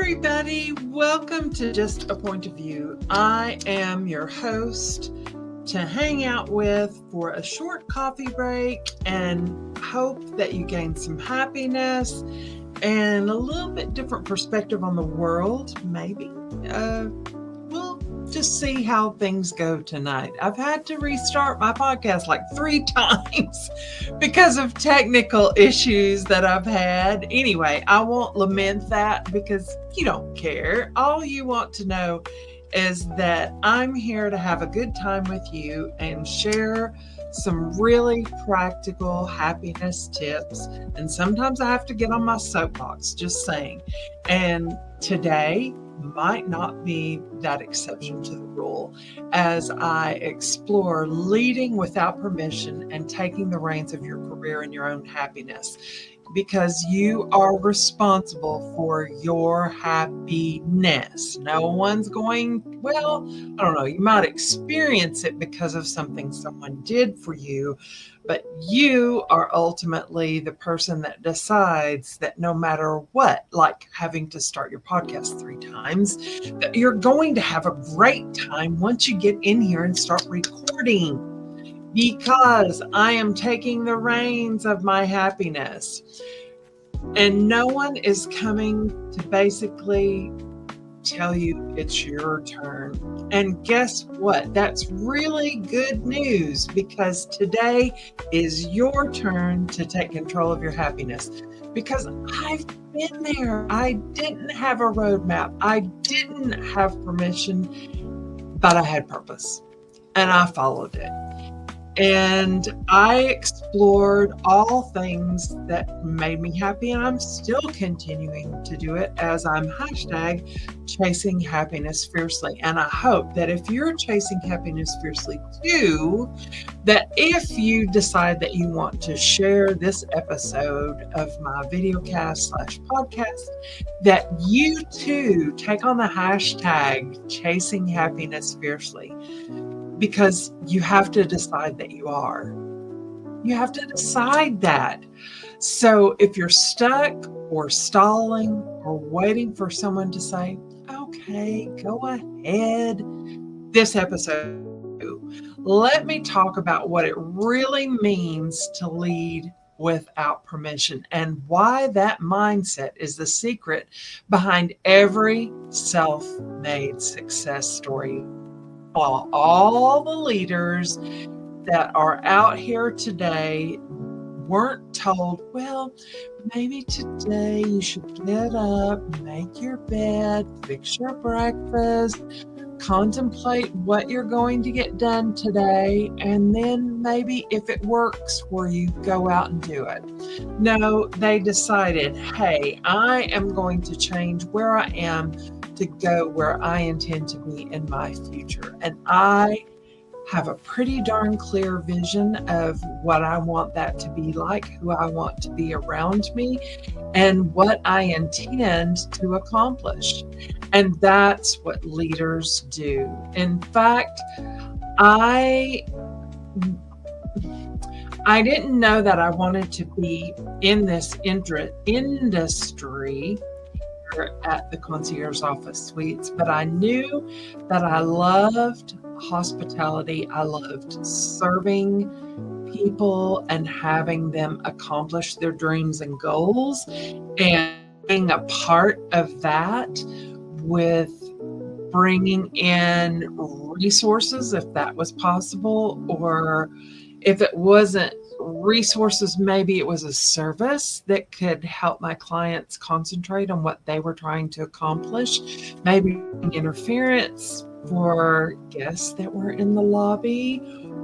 everybody. Welcome to Just a Point of View. I am your host to hang out with for a short coffee break and hope that you gain some happiness and a little bit different perspective on the world, maybe. We'll just see how things go tonight. I've had to restart my podcast like 3 times because of technical issues that I've had. Anyway, I won't lament that because you don't care. All you want to know is that I'm here to have a good time with you and share some really practical happiness tips. And sometimes I have to get on my soapbox, just saying. And today might not be that exception to the rule as I explore leading without permission and taking the reins of your career and your own happiness, because you are responsible for your happiness. No one's going, well, I don't know, you might experience it because of something someone did for you, but you are ultimately the person that decides that no matter what, like having to start your podcast 3 times, that you're going to have a great time once you get in here and start recording, because I am taking the reins of my happiness. And no one is coming to basically tell you it's your turn. And guess what? That's really good news, because today is your turn to take control of your happiness. Because I've been there. I didn't have a roadmap. I didn't have permission, but I had purpose and I followed it. And I explored all things that made me happy, and I'm still continuing to do it as I'm chasing happiness fiercely. And I hope that if you're chasing happiness fiercely too, that if you decide that you want to share this episode of my videocast/podcast, that you too take on the hashtag chasing happiness fiercely. Because you have to decide that you are. You have to decide that. So if you're stuck or stalling or waiting for someone to say, okay, go ahead, this episode, let me talk about what it really means to lead without permission and why that mindset is the secret behind every self-made success story. While all the leaders that are out here today weren't told, well, maybe today you should get up, make your bed, fix your breakfast, contemplate what you're going to get done today, and then maybe if it works for you, go out and do it. No, they decided, hey, I am going to change where I am to go where I intend to be in my future. And I have a pretty darn clear vision of what I want that to be like, who I want to be around me, and what I intend to accomplish. And that's what leaders do. In fact, I didn't know that I wanted to be in this industry at the Concierge Office Suites, but I knew that I loved hospitality. I loved serving people and having them accomplish their dreams and goals, and being a part of that with bringing in resources if that was possible, or if it wasn't resources, maybe it was a service that could help my clients concentrate on what they were trying to accomplish, maybe interference for guests that were in the lobby,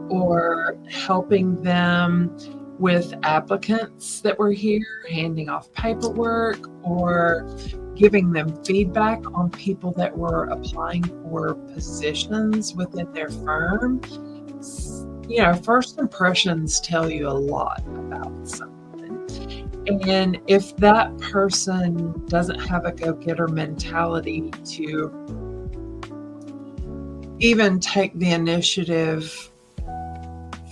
or helping them with applicants that were here, handing off paperwork, or giving them feedback on people that were applying for positions within their firm. You know, first impressions tell you a lot about someone. And if that person doesn't have a go-getter mentality to even take the initiative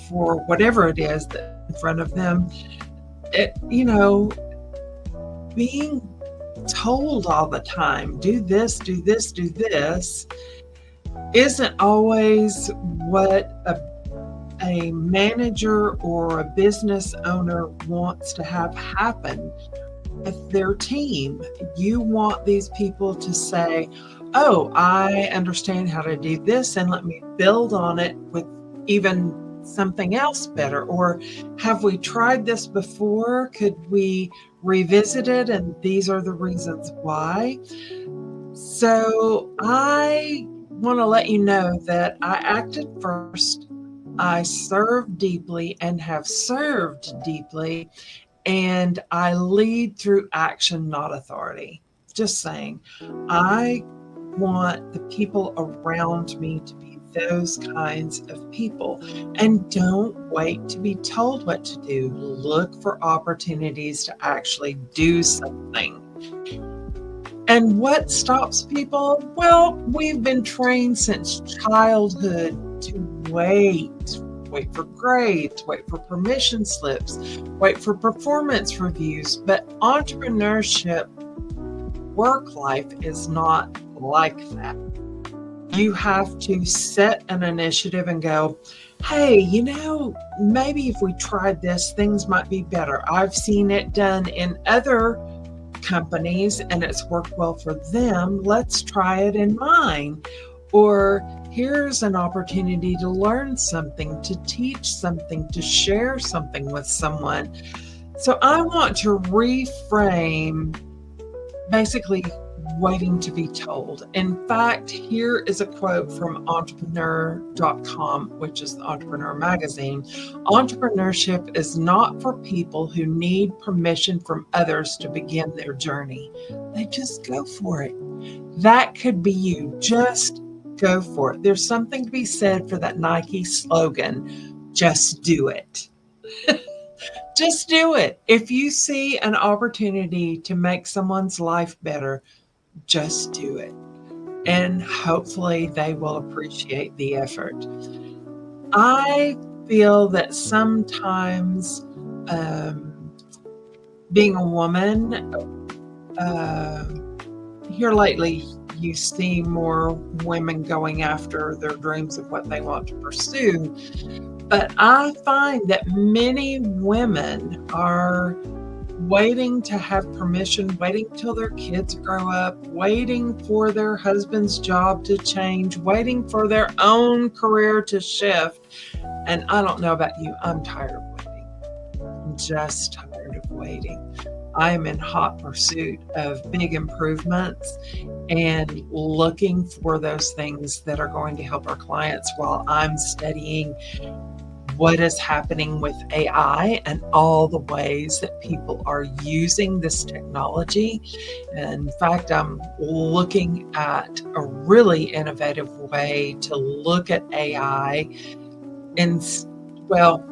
for whatever it is that's in front of them, being told all the time, do this, do this, do this, isn't always what a manager or a business owner wants to have happen with their team. You want these people to say, oh, I understand how to do this, and let me build on it with even something else better. Or have we tried this before? Could we revisit it? And these are the reasons why. So I want to let you know that I acted first. I served deeply and have served deeply, and I lead through action, not authority. Just saying, I want the people around me to be those kinds of people. And don't wait to be told what to do. Look for opportunities to actually do something. And what stops people? Well, we've been trained since childhood to wait for grades, wait for permission slips, wait for performance reviews. But entrepreneurship, work life is not like that. You have to set an initiative and go, hey, maybe if we tried this, things might be better. I've seen it done in other companies and it's worked well for them. Let's try it in mine. Or here's an opportunity to learn something, to teach something, to share something with someone. So I want to reframe basically waiting to be told. In fact, here is a quote from entrepreneur.com, which is the Entrepreneur magazine. Entrepreneurship is not for people who need permission from others to begin their journey. They just go for it. That could be you. Just go for it. There's something to be said for that Nike slogan, just do it. Just do it. If you see an opportunity to make someone's life better, just do it. And hopefully they will appreciate the effort. I feel that sometimes being a woman, here lately, you see more women going after their dreams of what they want to pursue. But I find that many women are waiting to have permission, waiting till their kids grow up, waiting for their husband's job to change, waiting for their own career to shift. And I don't know about you, I'm tired of waiting. I'm just tired of waiting. I am in hot pursuit of big improvements and looking for those things that are going to help our clients while I'm studying what is happening with AI and all the ways that people are using this technology. And in fact, I'm looking at a really innovative way to look at AI. And well,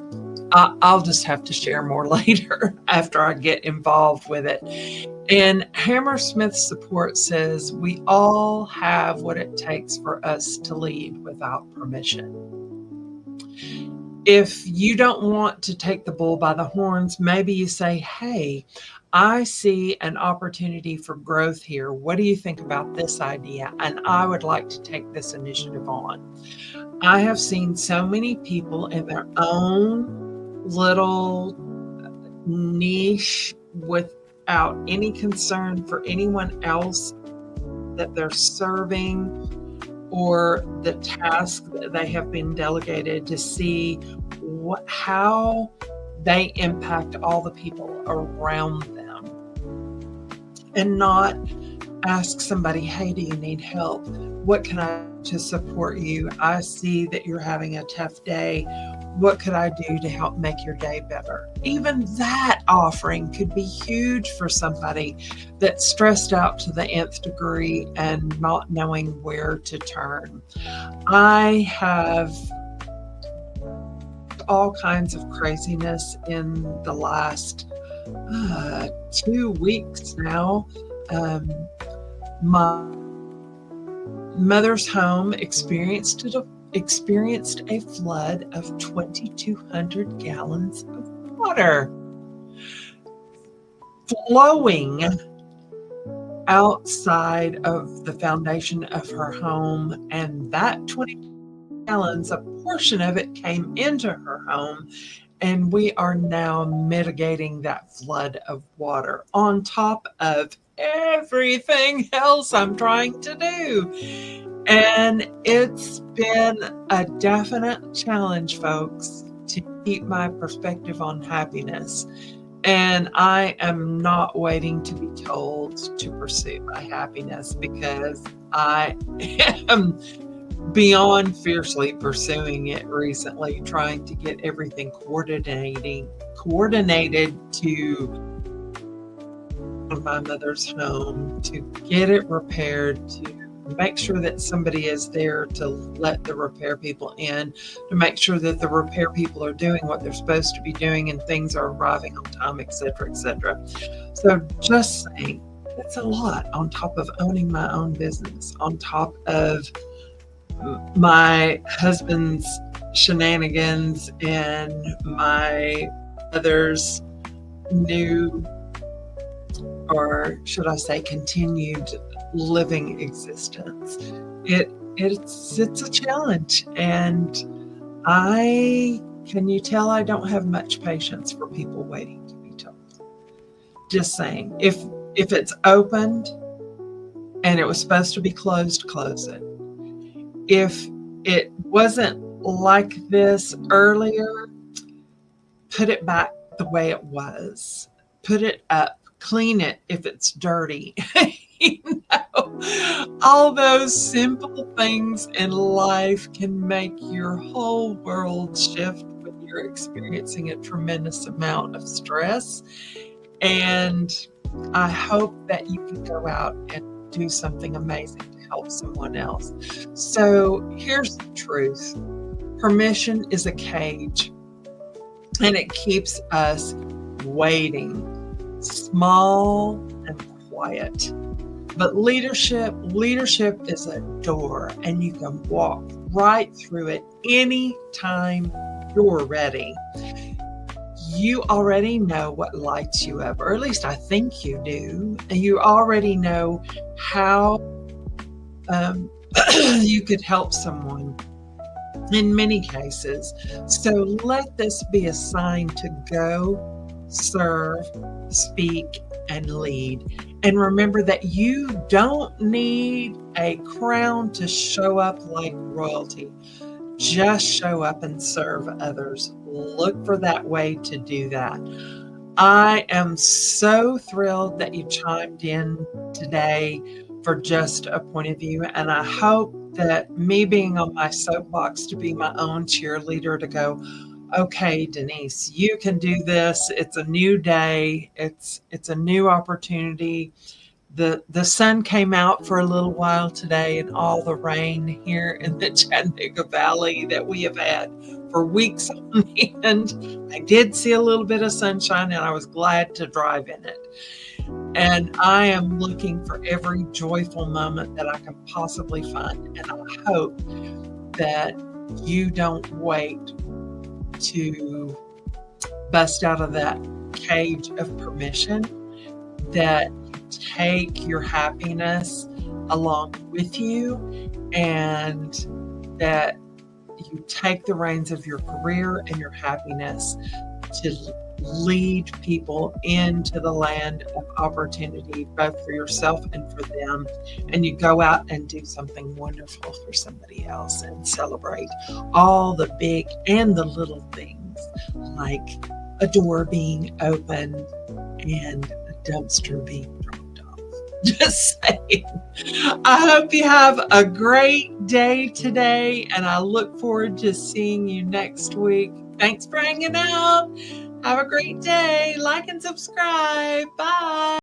I'll just have to share more later after I get involved with it. And Hammersmith Support says we all have what it takes for us to lead without permission. If you don't want to take the bull by the horns, maybe you say, hey, I see an opportunity for growth here. What do you think about this idea? And I would like to take this initiative on. I have seen so many people in their own little niche without any concern for anyone else that they're serving or the task that they have been delegated, to see how they impact all the people around them, and not ask somebody, hey, do you need help? What can I do to support you? I see that you're having a tough day. What could I do to help make your day better? Even that offering could be huge for somebody that's stressed out to the nth degree and not knowing where to turn. I have all kinds of craziness in the last 2 weeks now. My mother's home experienced a flood of 2,200 gallons of water flowing outside of the foundation of her home, and that 20 gallons, a portion of it came into her home, and we are now mitigating that flood of water on top of everything else I'm trying to do. And it's been a definite challenge, folks, to keep my perspective on happiness. And I am not waiting to be told to pursue my happiness, because I am beyond fiercely pursuing it recently, trying to get everything coordinated to my mother's home, to get it repaired, to make sure that somebody is there to let the repair people in, to make sure that the repair people are doing what they're supposed to be doing and things are arriving on time, etc., etc. So just saying, it's a lot on top of owning my own business, on top of my husband's shenanigans and my mother's new, or should I say, continued living existence. It's a challenge, and can you tell I don't have much patience for people waiting to be told? Just saying, if it's opened and it was supposed to be closed, close it. If it wasn't like this earlier, put it back the way it was. Put it up. Clean it if it's dirty. All those simple things in life can make your whole world shift when you're experiencing a tremendous amount of stress. And I hope that you can go out and do something amazing to help someone else. So here's the truth. Permission is a cage, and it keeps us waiting, small and quiet. But leadership is a door, and you can walk right through it anytime you're ready. You already know what lights you up, or at least I think you do. And you already know how you could help someone in many cases. So let this be a sign to go, serve, speak, and lead. And remember that you don't need a crown to show up like royalty. Just show up and serve others. Look for that way to do that. I am so thrilled that you chimed in today for Just a Point of View. And I hope that me being on my soapbox to be my own cheerleader, to go, okay, Denise, you can do this. It's a new day. It's a new opportunity. The sun came out for a little while today, and all the rain here in the Chattanooga Valley that we have had for weeks on end, I did see a little bit of sunshine, and I was glad to drive in it. And I am looking for every joyful moment that I can possibly find. And I hope that you don't wait to bust out of that cage of permission, that you take your happiness along with you, and that you take the reins of your career and your happiness to lead people into the land of opportunity, both for yourself and for them. And you go out and do something wonderful for somebody else and celebrate all the big and the little things, like a door being opened and a dumpster being dropped off. Just saying. I hope you have a great day today, and I look forward to seeing you next week. Thanks for hanging out. Have a great day. Like and subscribe. Bye.